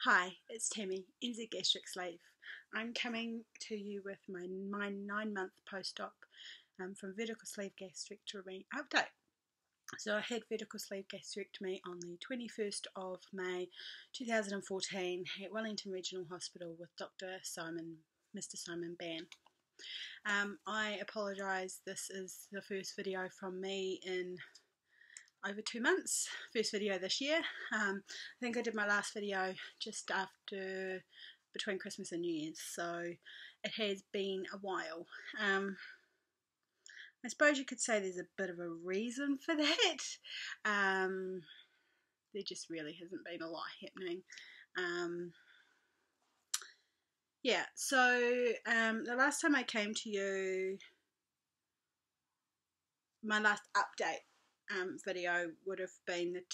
Hi, it's Tammy, NZ Gastric Slave. I'm coming to you with my 9-month post-op from vertical sleeve gastrectomy update. So I had vertical sleeve gastrectomy on the 21st of May 2014 at Wellington Regional Hospital with Mr. Simon Ban. I apologise, this is the first video from me in over 2 months, first video this year. I think I did my last video just after between Christmas and New Year's, so it has been a while. I suppose you could say there's a bit of a reason for that. There just really hasn't been a lot happening. Yeah, so the last time I came to you, my last update video would have been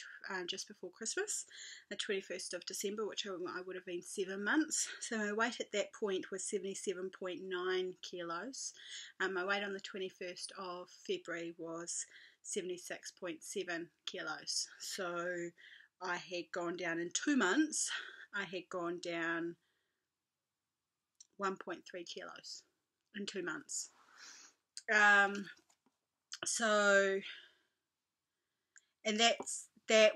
just before Christmas, the 21st of December, which I would have been 7 months. So my weight at that point was 77.9 kilos. My weight on the 21st of February was 76.7 kilos. So I had gone down in 2 months. I had gone down 1.3 kilos in 2 months. And that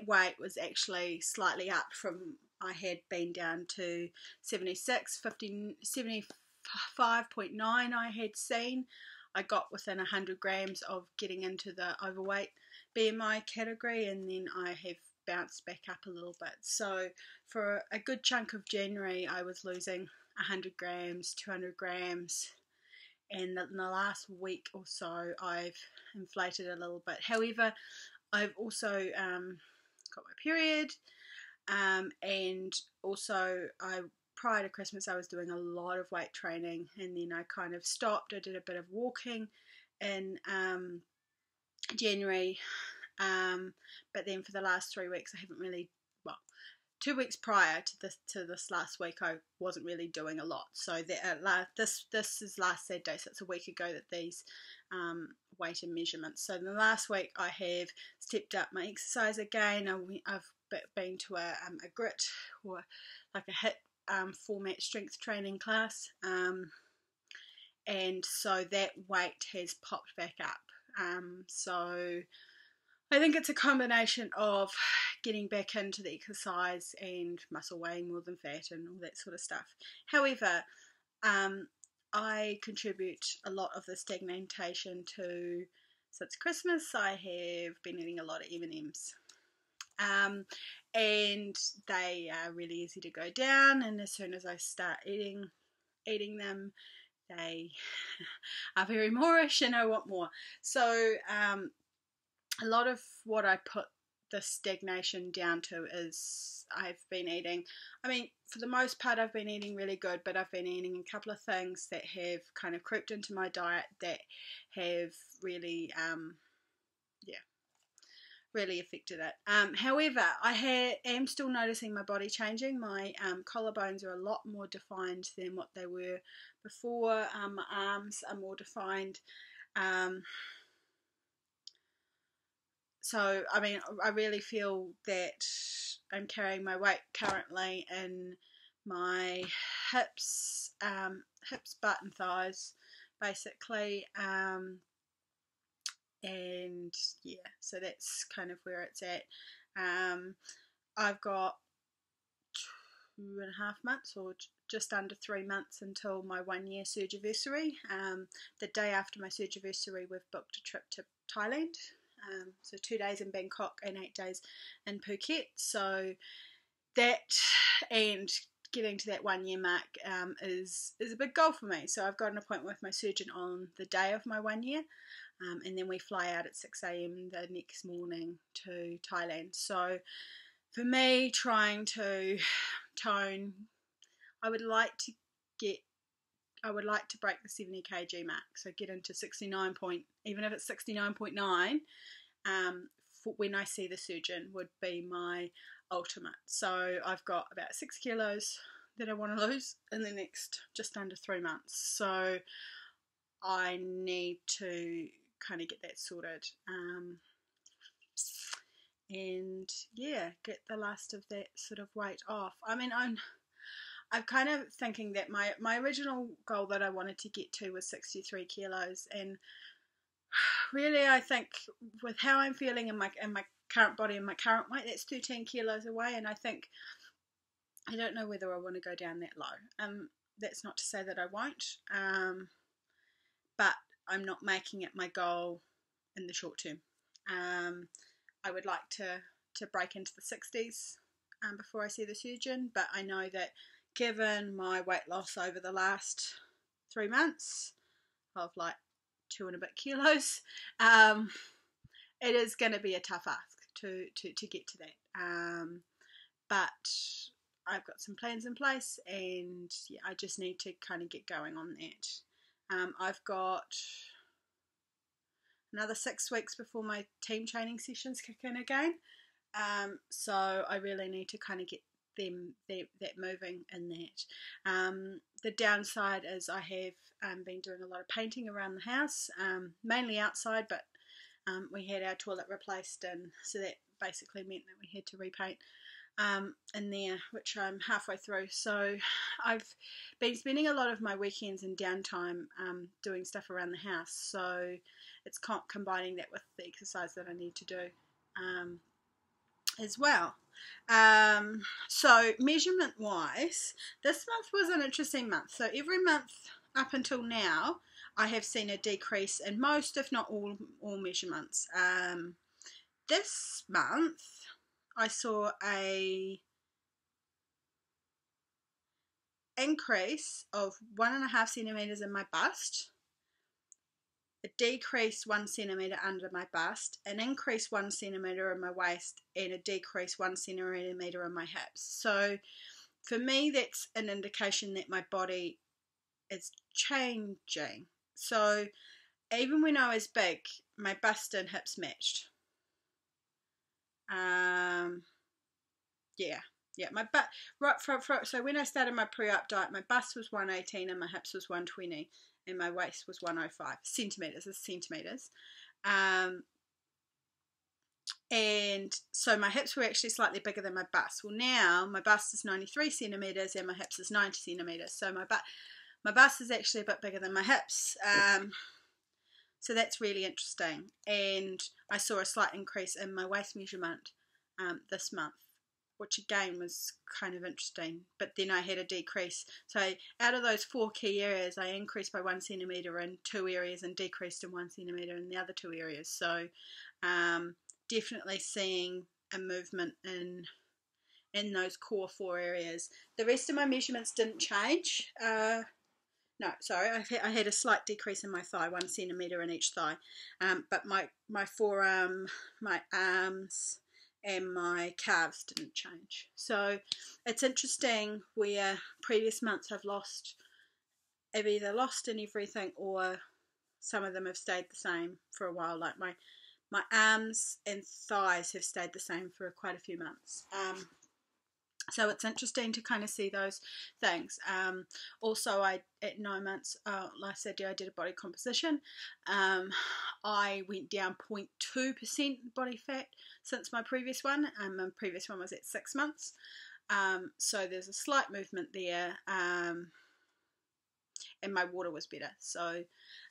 weight was actually slightly up from, I had been down to 75.9 I had seen. I got within 100 grams of getting into the overweight BMI category, and then I have bounced back up a little bit. So for a good chunk of January I was losing 100 grams, 200 grams, and in the last week or so I've inflated a little bit. However, I've also got my period, and also prior to Christmas I was doing a lot of weight training, and then I kind of stopped. I did a bit of walking in January, but then for the last 3 weeks I haven't really, 2 weeks prior to this last week I wasn't really doing a lot. So that this is last Saturday, so it's a week ago that these weight and measurements. So in the last week I have stepped up my exercise again. I've been to a grit, or like a HIIT format strength training class, and so that weight has popped back up. So I think it's a combination of getting back into the exercise and muscle weighing more than fat and all that sort of stuff. However, I contribute a lot of the stagnation to, since Christmas, I have been eating a lot of M&Ms. And they are really easy to go down, and as soon as I start eating them, they are very moreish and I want more. So a lot of what I put the stagnation down to is I've been eating, for the most part I've been eating really good, but I've been eating a couple of things that have kind of crept into my diet that have really really affected it. However, I am still noticing my body changing. My collarbones are a lot more defined than what they were before. My arms are more defined. So, I really feel that I'm carrying my weight currently in my hips, butt and thighs, basically. And yeah, so that's kind of where it's at. I've got 2.5 months, or just under 3 months, until my 1-year surgiversary. The day after my surgiversary we've booked a trip to Thailand. So 2 days in Bangkok and 8 days in Phuket. So that, and getting to that 1 year mark is a big goal for me. So I've got an appointment with my surgeon on the day of my 1 year, and then we fly out at 6 a.m. the next morning to Thailand. So for me, trying to tone, I would like to break the 70 kg mark, so get into 69 point, even if it's 69.9, when I see the surgeon would be my ultimate. So I've got about 6 kilos that I want to lose in the next just under 3 months. So I need to kind of get that sorted. and yeah, get the last of that sort of weight off. I mean, I'm kind of thinking that my original goal that I wanted to get to was 63 kilos, and really I think with how I'm feeling in my current body and my current weight, that's 13 kilos away, and I think I don't know whether I want to go down that low. That's not to say that I won't, but I'm not making it my goal in the short term. I would like to break into the 60s before I see the surgeon, but I know that given my weight loss over the last 3 months of like 2 and a bit kilos, it is going to be a tough ask to get to that. But I've got some plans in place, and yeah, I just need to kind of get going on that. I've got another 6 weeks before my team training sessions kick in again, so I really need to kind of get that moving in that. The downside is I have been doing a lot of painting around the house, mainly outside, but we had our toilet replaced, and so that basically meant that we had to repaint in there, which I'm halfway through. So I've been spending a lot of my weekends and downtime doing stuff around the house, so it's combining that with the exercise that I need to do as well. So measurement wise, this month was an interesting month. So every month up until now I have seen a decrease in most, if not all measurements. This month I saw a increase of 1.5 centimeters in my bust, a decrease 1 centimeter under my bust, an increase 1 centimeter in my waist, and a decrease 1 centimeter in my hips. So for me, that's an indication that my body is changing. So even when I was big, my bust and hips matched. My butt, so when I started my pre-op diet, my bust was 118 and my hips was 120 and my waist was 105 centimeters. And so my hips were actually slightly bigger than my bust. Well, now my bust is 93 centimeters and my hips is 90 centimeters. So my bust is actually a bit bigger than my hips. So that's really interesting. And I saw a slight increase in my waist measurement this month, which again was kind of interesting. But then I had a decrease. So out of those 4 key areas, I increased by 1 centimeter in 2 areas and decreased in 1 centimeter in the other 2 areas. So definitely seeing a movement in those core 4 areas. The rest of my measurements didn't change. No, sorry, I had a slight decrease in my thigh, 1 centimetre in each thigh, but my forearm, my arms and my calves didn't change. So it's interesting where previous months I've either lost in everything or some of them have stayed the same for a while, like my arms and thighs have stayed the same for quite a few months. So it's interesting to kind of see those things. Also, at 9 months, last Saturday I did a body composition. I went down 0.2% body fat since my previous one. My previous one was at 6 months. So there's a slight movement there. And my water was better. So,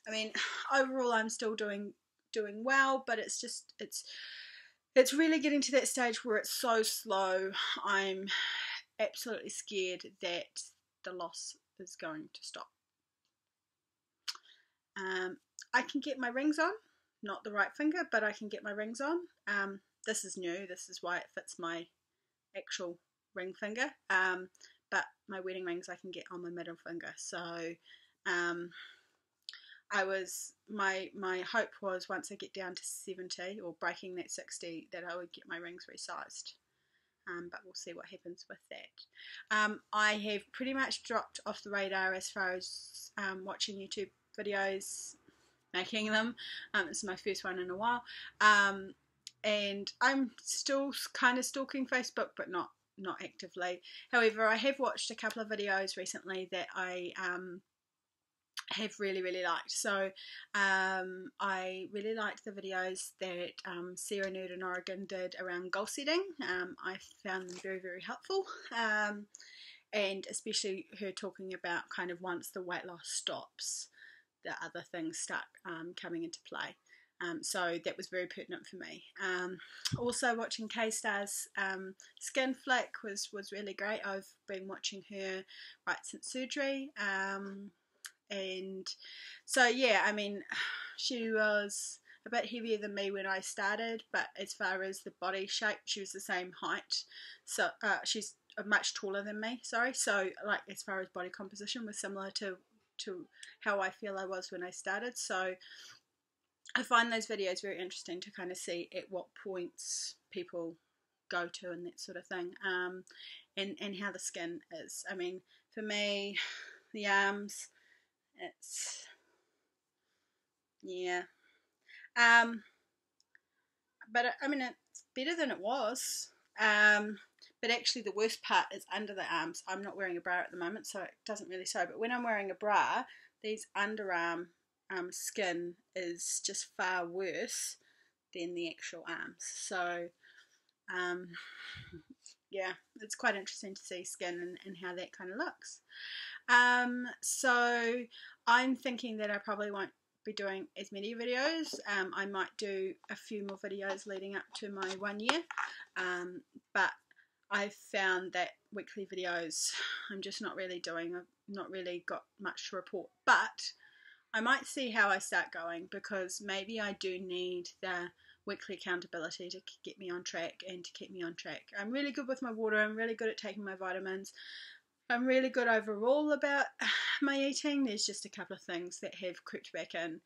I mean, overall I'm still doing well, but it's really getting to that stage where it's so slow. I'm absolutely scared that the loss is going to stop. I can get my rings on, not the right finger, but I can get my rings on. This is new, this is why it fits my actual ring finger, but my wedding rings I can get on my middle finger. So my hope was once I get down to 70 or breaking that 60 that I would get my rings resized, but we'll see what happens with that. I have pretty much dropped off the radar as far as watching YouTube videos, making them. This is my first one in a while, and I'm still kind of stalking Facebook, but not actively. However, I have watched a couple of videos recently that I have really liked. So I really liked the videos that Sarah Nude in Oregon did around goal setting. I found them very helpful, and especially her talking about kind of once the weight loss stops, the other things start coming into play. So that was very pertinent for me. Also watching K-Star's Skin Flick was really great. I've been watching her right since surgery. And so yeah, I mean, she was a bit heavier than me when I started, but as far as the body shape, she was the same height. So she's much taller than me, sorry. So like as far as body composition was similar to how I feel I was when I started. So I find those videos very interesting to kind of see at what points people go to and that sort of thing, and how the skin is. I mean, for me, the arms, it's, yeah, but I mean, it's better than it was, but actually the worst part is under the arms. I'm not wearing a bra at the moment, so it doesn't really show, but when I'm wearing a bra, these underarm skin is just far worse than the actual arms. So yeah, it's quite interesting to see skin and how that kind of looks. So I'm thinking that I probably won't be doing as many videos. I might do a few more videos leading up to my 1 year, but I've found that weekly videos I'm just not really doing. I've not really got much to report, but I might see how I start going, because maybe I do need the weekly accountability to get me on track and to keep me on track. I'm really good with my water. I'm really good at taking my vitamins. I'm really good overall about my eating. There's just a couple of things that have crept back in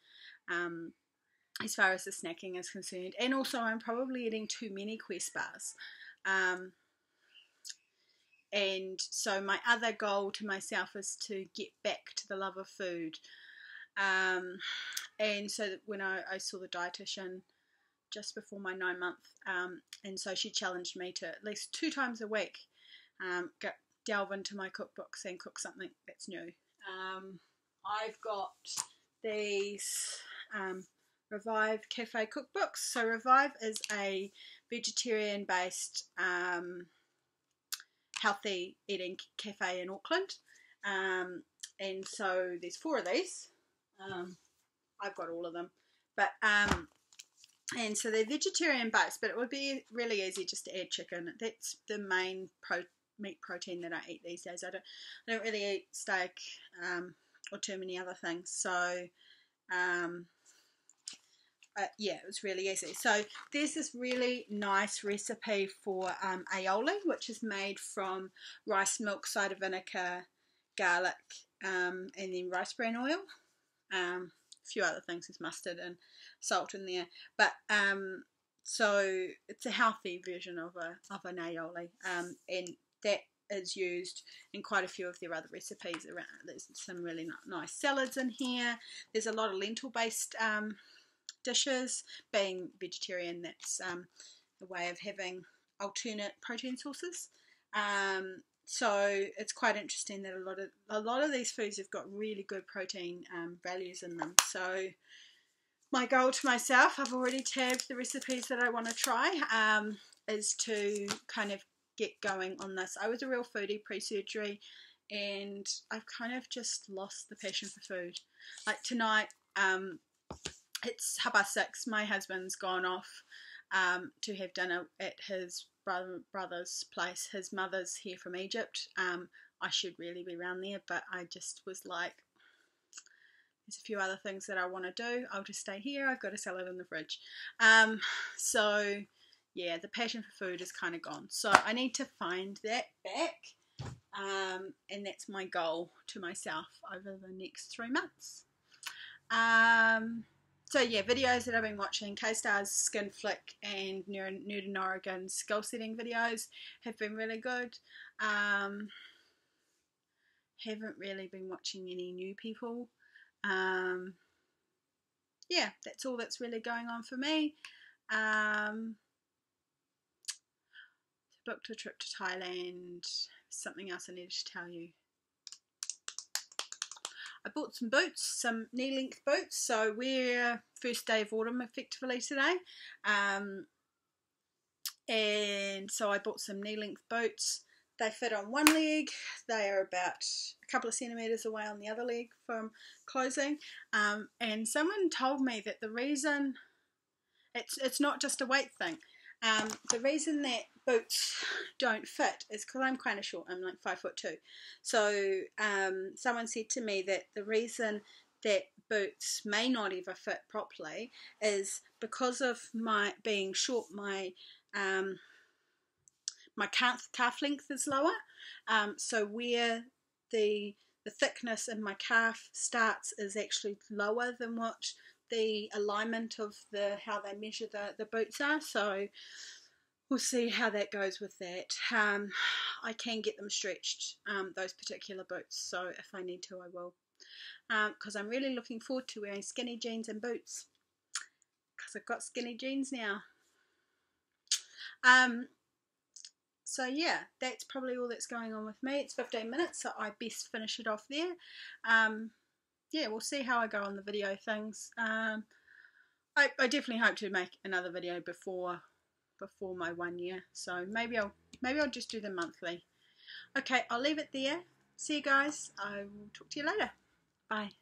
as far as the snacking is concerned. And also I'm probably eating too many Quest bars. And so my other goal to myself is to get back to the love of food. And so that when I saw the dietitian just before my 9-month, and so she challenged me to at least 2 times a week delve into my cookbooks and cook something that's new. I've got these Revive Cafe cookbooks. So Revive is a vegetarian based healthy eating cafe in Auckland, and so there's 4 of these. I've got all of them, but and so they're vegetarian based, but it would be really easy just to add chicken. That's the main meat protein that I eat these days. I don't really eat steak or too many other things. So yeah, it was really easy. So there's this really nice recipe for aioli, which is made from rice milk, cider vinegar, garlic, and then rice bran oil. A few other things, there's mustard and salt in there, but so it's a healthy version of an aioli, and that is used in quite a few of their other recipes around. There's some really nice salads in here. There's a lot of lentil based dishes. Being vegetarian, that's a way of having alternate protein sources. So it's quite interesting that a lot of these foods have got really good protein values in them. So my goal to myself, I've already tabbed the recipes that I want to try, is to kind of get going on this. I was a real foodie pre-surgery, and I've kind of just lost the passion for food. Like tonight, it's 6:30. My husband's gone off to have dinner at his brother's place. His mother's here from Egypt. I should really be around there, but I just was like, there's a few other things that I want to do. I'll just stay here. I've got a salad in the fridge. So yeah, the passion for food is kind of gone. So I need to find that back, and that's my goal to myself over the next 3 months. So yeah, videos that I've been watching, K-Star's Skin Flick and Nude in Oregon's goal setting videos have been really good. Haven't really been watching any new people. Yeah, that's all that's really going on for me. Booked a trip to Thailand. Something else I needed to tell you. I bought some boots, some knee-length boots. So we're first day of autumn effectively today. And so I bought some knee-length boots. They fit on one leg. They are about a couple of centimetres away on the other leg from closing. And someone told me that the reason, it's not just a weight thing. The reason that boots don't fit is because I'm kind of short. I'm like 5'2". So someone said to me that the reason that boots may not ever fit properly is because of my being short. My calf length is lower, so where the thickness in my calf starts is actually lower than what the alignment of how they measure the boots are. So we'll see how that goes with that. I can get them stretched, those particular boots, so if I need to I will, because I'm really looking forward to wearing skinny jeans and boots, because I've got skinny jeans now. So yeah, that's probably all that's going on with me. It's 15 minutes, so I best finish it off there. Yeah, we'll see how I go on the video things. I definitely hope to make another video before my 1 year. So maybe I'll just do them monthly. Okay, I'll leave it there. See you guys. I will talk to you later. Bye.